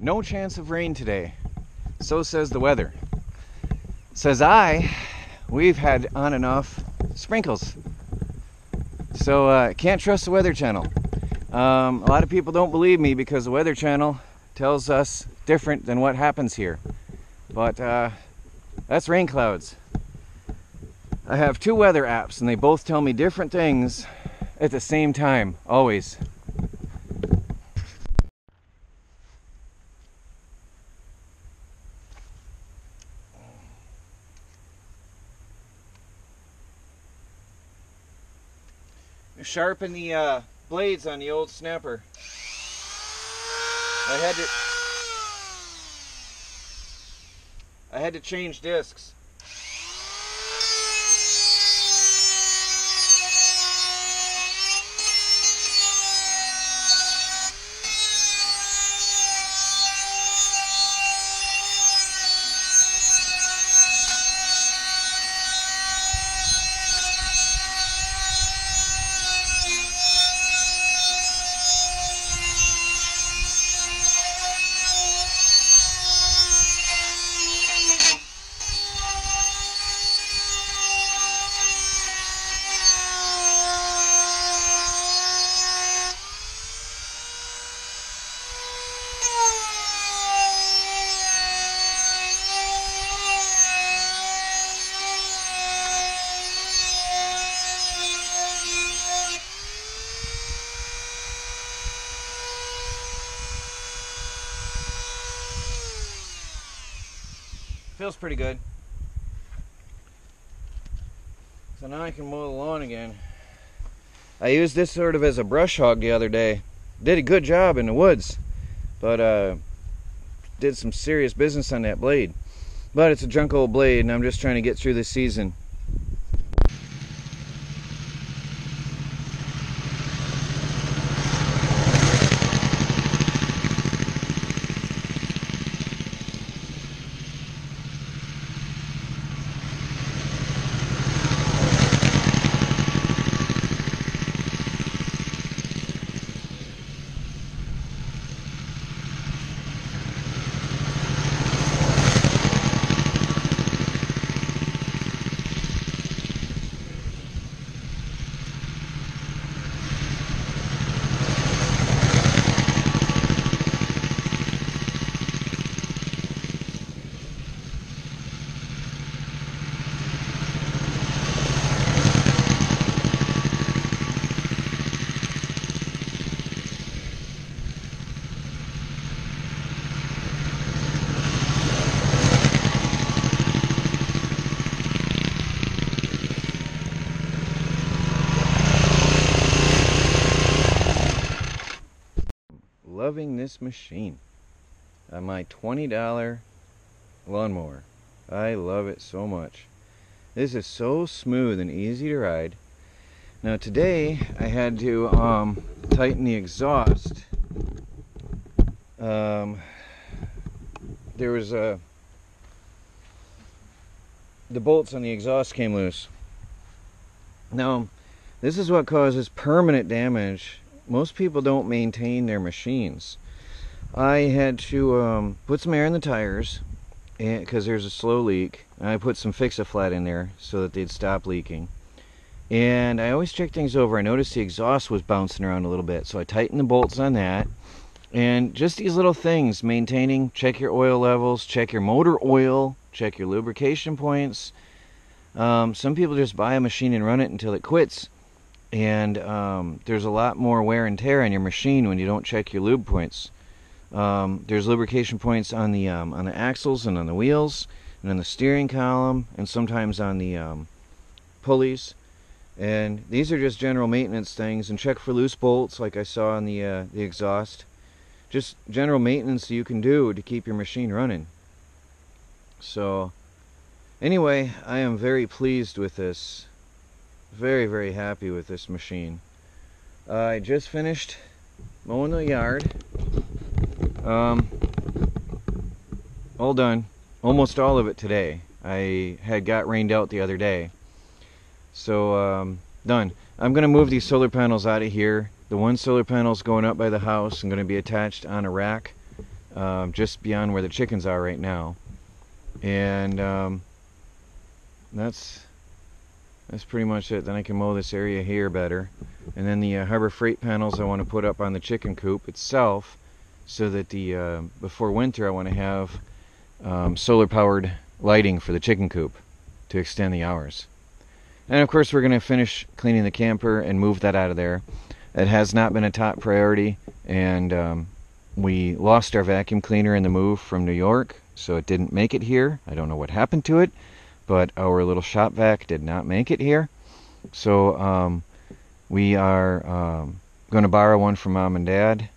No chance of rain today. So says the weather. Says we've had on and off sprinkles. So can't trust the Weather Channel. A lot of people don't believe me because the Weather Channel tells us different than what happens here. But that's rain clouds. I have two weather apps and they both tell me different things at the same time, always. Sharpen the blades on the old snapper. I had to change discs. Feels pretty good. So now I can mow the lawn again. I used this sort of as a brush hog the other day. Did a good job in the woods, but did some serious business on that blade. But it's a junk old blade and I'm just trying to get through this season. Loving this machine. My $20 lawnmower. I love it so much. This is so smooth and easy to ride. Now today I had to tighten the exhaust. There was the bolts on the exhaust came loose. Now this is what causes permanent damage. Most people don't maintain their machines. I had to put some air in the tires because there's a slow leak. I put some Fix-A-Flat in there so that they'd stop leaking. And I always check things over. I noticed the exhaust was bouncing around a little bit, so I tightened the bolts on that. And just these little things, maintaining, check your oil levels, check your motor oil, check your lubrication points. Some people just buy a machine and run it until it quits. And there's a lot more wear and tear on your machine when you don't check your lube points. There's lubrication points on the axles and on the wheels and on the steering column and sometimes on the pulleys. And these are just general maintenance things. And check for loose bolts like I saw on the exhaust. Just general maintenance you can do to keep your machine running. So anyway, I am very pleased with this. Very, very happy with this machine. I just finished mowing the yard. All done. Almost all of it today. I had got rained out the other day. So, done. I'm going to move these solar panels out of here. The one solar panel is going up by the house and going to be attached on a rack just beyond where the chickens are right now. And that's pretty much it. Then I can mow this area here better. And then the Harbor Freight panels I want to put up on the chicken coop itself, so that the before winter I want to have solar powered lighting for the chicken coop to extend the hours. And of course we're going to finish cleaning the camper and move that out of there. It has not been a top priority, and we lost our vacuum cleaner in the move from New York, so it didn't make it here. I don't know what happened to it, but our little shop vac did not make it here. So we are going to borrow one from Mom and Dad.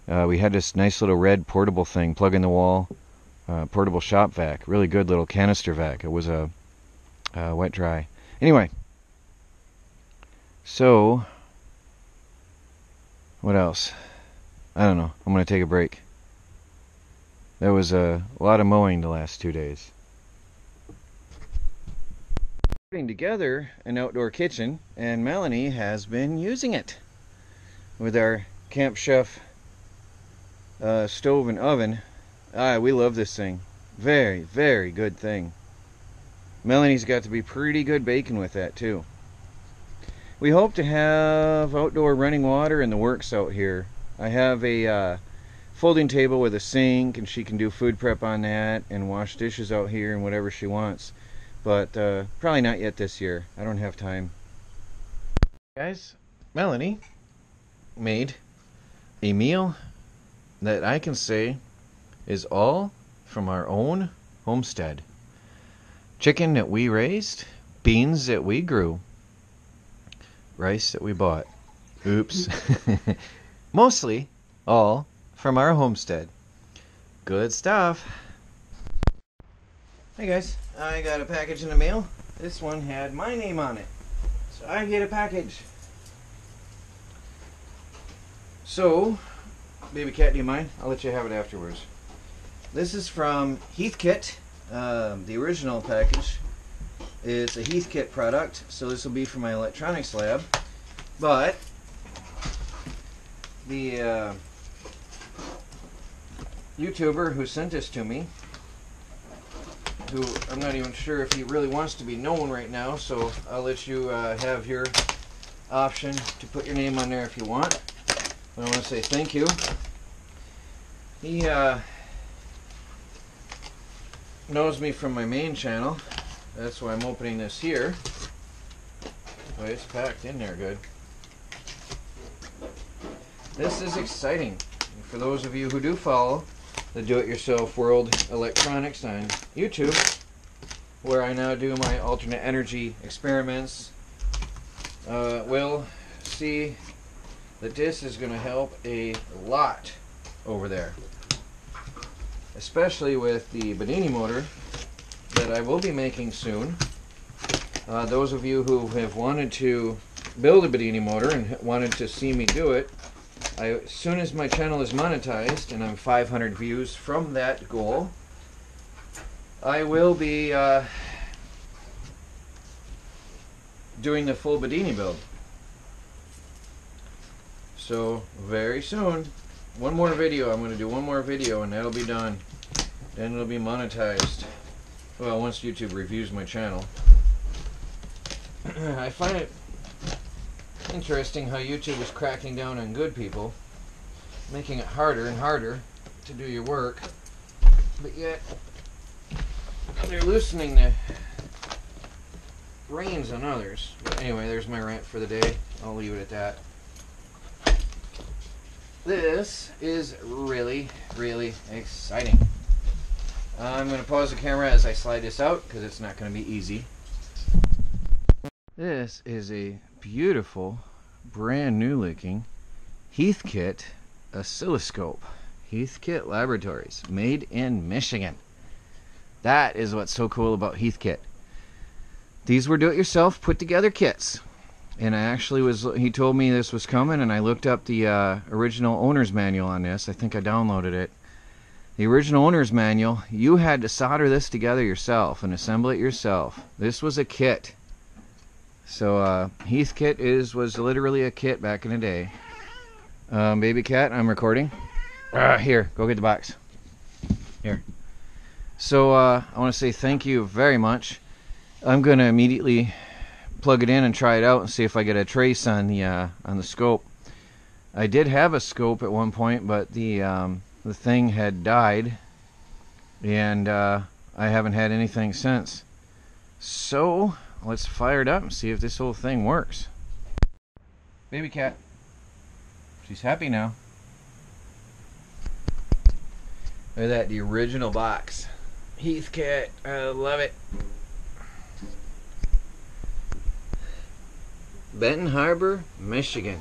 We had this nice little red portable thing, plug in the wall, portable shop vac, really good little canister vac. It was a wet dry. Anyway, so what else? I don't know. I'm going to take a break. There was a lot of mowing the last 2 days. Putting together an outdoor kitchen, and Melanie has been using it with our Camp Chef stove and oven. We love this thing. Very, very good thing. Melanie's got to be pretty good baking with that too. We hope to have outdoor running water in the works out here. I have a folding table with a sink, and she can do food prep on that and wash dishes out here and whatever she wants. But probably not yet this year. I don't have time. Guys, Melanie made a meal that I can say is all from our own homestead. Chicken that we raised, beans that we grew, rice that we bought. Oops. Mostly all from our homestead. Good stuff. Hey guys, I got a package in the mail. This one had my name on it, so I get a package. So, baby cat, do you mind? I'll let you have it afterwards. This is from Heathkit. The original package is a Heathkit product, so this will be for my electronics lab. But the YouTuber who sent this to me, who I'm not even sure if he really wants to be known right now, so I'll let you have your option to put your name on there if you want. But I want to say thank you. He knows me from my main channel. That's why I'm opening this here. Boy, it's packed in there good. This is exciting. For those of you who do follow the Do-It-Yourself World Electronics on YouTube, where I now do my alternate energy experiments, will see that this is going to help a lot over there. Especially with the Bedini motor that I will be making soon. Those of you who have wanted to build a Bedini motor and wanted to see me do it, as soon as my channel is monetized and I'm 500 views from that goal, I will be doing the full Bedini build. So very soon, one more video. I'm going to do one more video and that'll be done. Then it'll be monetized. Well, once YouTube reviews my channel. I find it interesting how YouTube is cracking down on good people, making it harder and harder to do your work, but yet they're loosening the reins on others. But anyway, there's my rant for the day. I'll leave it at that. This is really, really exciting. I'm going to pause the camera as I slide this out because it's not going to be easy. This is a beautiful, brand new looking Heathkit oscilloscope. Heathkit Laboratories, made in Michigan. That is what's so cool about Heathkit. These were do-it-yourself, put together kits. And I actually he told me this was coming, and I looked up the original owner's manual on this. I think I downloaded it. The original owner's manual, you had to solder this together yourself and assemble it yourself. This was a kit. So Heathkit was literally a kit back in the day. Baby cat, I'm recording. Here, go get the box. Here. So I want to say thank you very much. I'm going to immediately plug it in and try it out and see if I get a trace on the scope. I did have a scope at one point, but the thing had died, and I haven't had anything since. So let's fire it up and see if this whole thing works. Baby cat. She's happy now. Look at that, the original box. Heathkit, I love it. Benton Harbor, Michigan.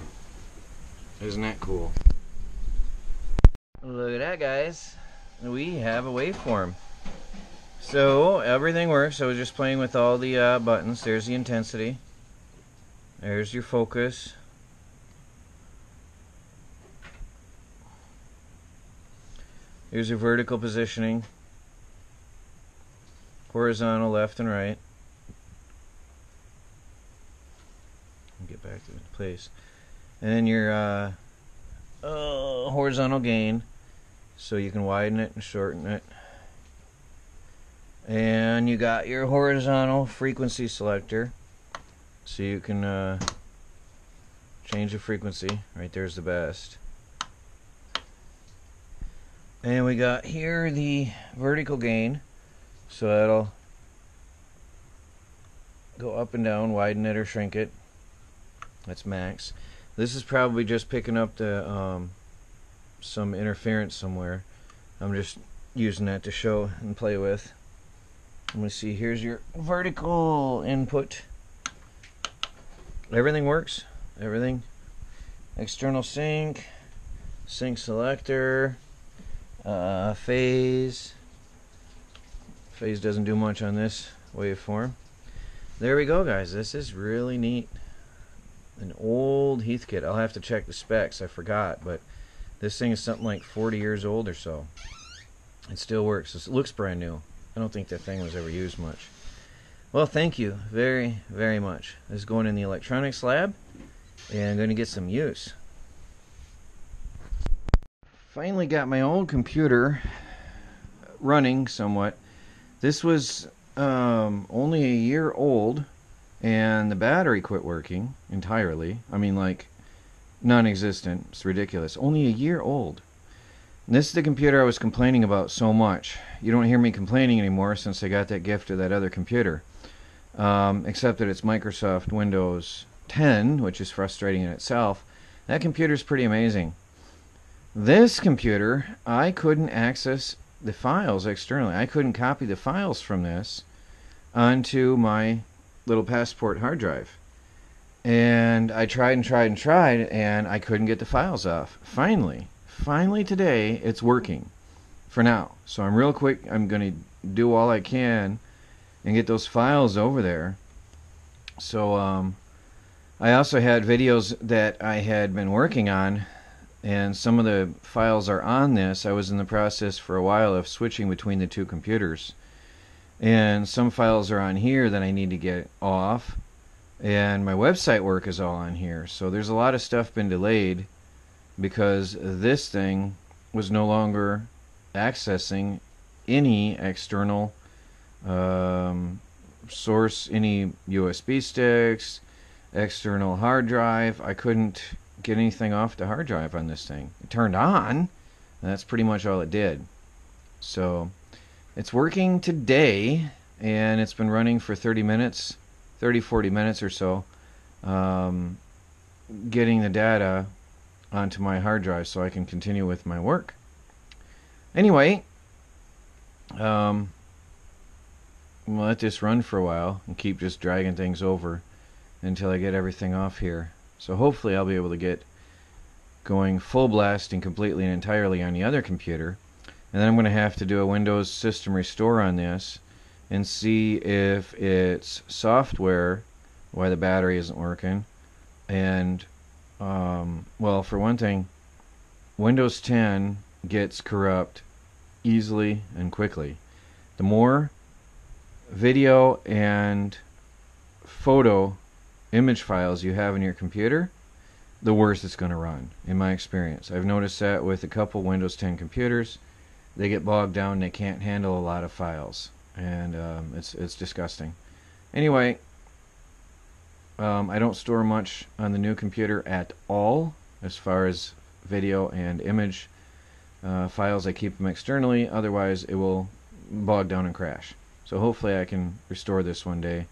Isn't that cool? Look at that, guys. We have a waveform. So everything works. I was just playing with all the buttons. There's the intensity. There's your focus. Here's your vertical positioning. Horizontal, left and right. Get back to place. And then your horizontal gain, so you can widen it and shorten it. And you got your horizontal frequency selector, so you can change the frequency. Right there's the best. And we got here the vertical gain, so that'll go up and down, widen it or shrink it. That's max. This is probably just picking up the some interference somewhere. I'm just using that to show and play with. Let me see, here's your vertical input. Everything works. Everything. External sync, sync selector, phase. Phase doesn't do much on this waveform. There we go, guys. This is really neat. An old Heathkit. I'll have to check the specs. I forgot, but this thing is something like 40 years old or so. It still works. It looks brand new. I don't think that thing was ever used much. Well, thank you very, very much. This is going in the electronics lab, and I'm going to get some use. Finally got my old computer running somewhat. This was only a year old, and the battery quit working entirely. I mean, like, non-existent. It's ridiculous. Only a year old. And this is the computer I was complaining about so much. You don't hear me complaining anymore since I got that gift of that other computer. Except that it's Microsoft Windows 10, which is frustrating in itself. That computer's pretty amazing. This computer, I couldn't access the files externally. I couldn't copy the files from this onto my little Passport hard drive. And I tried and tried and tried, and I couldn't get the files off. Finally today, it's working for now. So I'm real quick. I'm going to do all I can and get those files over there. So I also had videos that I had been working on, and some of the files are on this. I was in the process for a while of switching between the two computers, and some files are on here that I need to get off, and my website work is all on here. So there's a lot of stuff been delayed because this thing was no longer accessing any external source, any USB sticks, external hard drive. I couldn't get anything off the hard drive on this thing. It turned on, and that's pretty much all it did. So it's working today, and it's been running for 30 minutes, 40 minutes or so, getting the data onto my hard drive so I can continue with my work. Anyway, we'll let this run for a while and keep just dragging things over until I get everything off here. So hopefully I'll be able to get going full blast and completely and entirely on the other computer. And then I'm going to have to do a Windows system restore on this and see if it's software, why the battery isn't working. And well, for one thing, Windows 10 gets corrupt easily and quickly. The more video and photo image files you have in your computer, the worse it's going to run, in my experience. I've noticed that with a couple Windows 10 computers. they get bogged down and they can't handle a lot of files, and it's disgusting. Anyway, I don't store much on the new computer at all as far as video and image files. I keep them externally, otherwise it will bog down and crash. So hopefully I can restore this one day,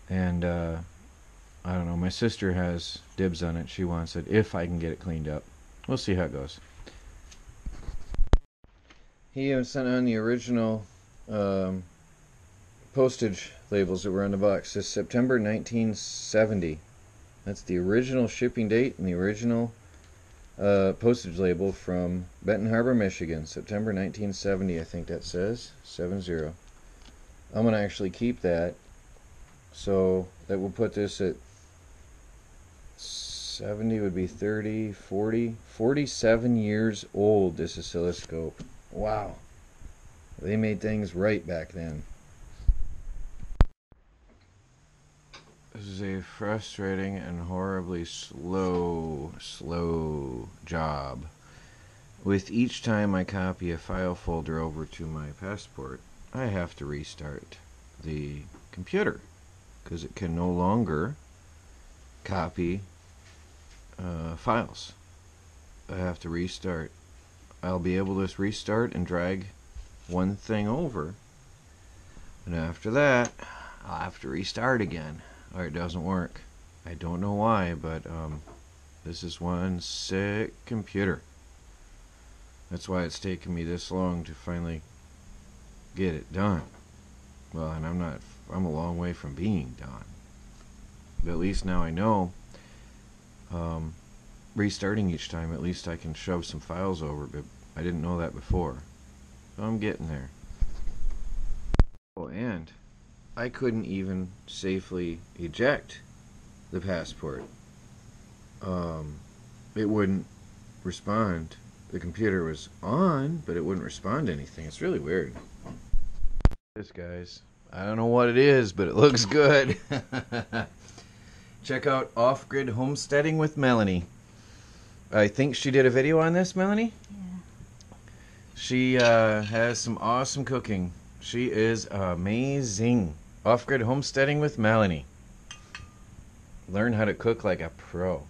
and I don't know, my sister has dibs on it. She wants it if I can get it cleaned up. We'll see how it goes. He sent on the original postage labels that were on the box. This September 1970. That's the original shipping date and the original postage label from Benton Harbor, Michigan. September 1970, I think that says. 70. I'm going to actually keep that. So that will put this at 70 would be 30, 40, 47 years old, this oscilloscope. Wow. They made things right back then. This is a frustrating and horribly slow job. With each time I copy a file folder over to my passport, I have to restart the computer because it can no longer copy files. I have to restart. I'll be able to just restart and drag one thing over, and after that I'll have to restart again, or it doesn't work. I don't know why, but this is one sick computer. That's why it's taken me this long to finally get it done. Well, and I'm a long way from being done, but at least now I know restarting each time, at least I can shove some files over, but I didn't know that before. So I'm getting there. Oh, and I couldn't even safely eject the passport. It wouldn't respond. The computer was on, but it wouldn't respond to anything. It's really weird. This, guys, I don't know what it is, but it looks good. Check out Off-Grid Homesteading with Melanie. I think she did a video on this, Melanie? Yeah. She has some awesome cooking. She is amazing. Off-Grid Homesteading with Melanie. Learn how to cook like a pro.